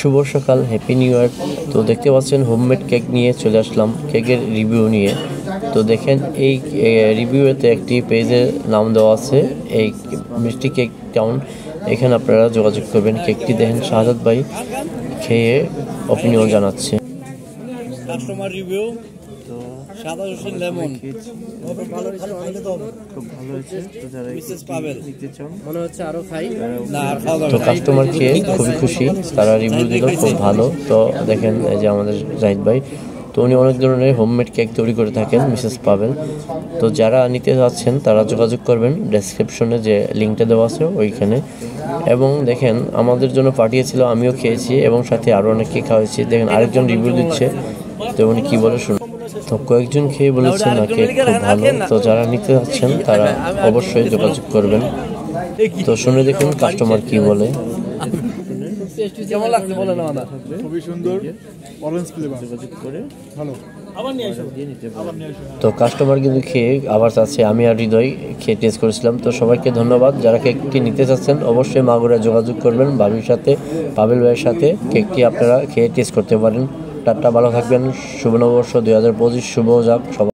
শুভ সকাল, happy new year. তো দেখতে পাচ্ছেন হোমমেড কেক নিয়ে চলে আসলাম, কেকের রিভিউ নিয়ে। তো দেখেন এই রিভিউতে একটি পেজের নাম দেওয়া আছে, এই মিষ্টি কেক টাউন। এখানে আপনারা যোগাযোগ করবেন। কেকটি দেখেন শাহাদাত ভাই খেয়ে অপিনিয়ন জানাচ্ছে। কাস্টমার রিভিউ তো সাদা রসুন লেমন খুব ভালো হয়েছে। তো যারা নিতে চান মনে হচ্ছে আরো খাই না, আর খাওয়া যাবে তো না। কাস্টমার খেয়ে খুবই খুশি, তারা রিভিউ দিল খুব ভালো। তো দেখেন এই যে আমাদের জাহিদ ভাই, তো উনি অনেক ধরনের হোমমেড কেক তৈরি করে থাকেন, মিসেস পাবেল। তো যারা নিতে যাচ্ছেন তারা যোগাযোগ করবেন, ডেসক্রিপশনে যে লিঙ্কটা দেওয়া আছে ওইখানে। এবং দেখেন আমাদের জন্য পাঠিয়েছিল, আমিও খেয়েছি এবং সাথে আরও অনেককে খাওয়াইছি। দেখেন আরেকজন রিভিউ দিচ্ছে, তো উনি কী বলে শুনুন। তো কয়েকজন খেয়ে বলেছেন না কেক খুব ভালো। তো যারা নিতে যাচ্ছেন তারা অবশ্যই যোগাযোগ করবেন। তো শুনে দেখুন কাস্টমার কি বলে। কেমন লাগছে বলে না না খুবই সুন্দর, অরেঞ্জ ফ্লেভার, যোগাযোগ করে ভালো। তো কাস্টমার কিন্তু খেয়ে আবার চাচ্ছে। আমি আর হৃদয় খেয়ে টেস্ট করেছিলাম। তো সবাইকে ধন্যবাদ। যারা কেকটি নিতে চাচ্ছেন অবশ্যই মাগুরায় যোগাযোগ করবেন, ভাবির সাথে, পাবেল ভাইয়ের সাথে। কেকটি আপনারা খেয়ে টেস্ট করতে পারেন। টাটা, ভালো থাকবেন। শুভ নববর্ষ 2025 শুভ যাক সবাই।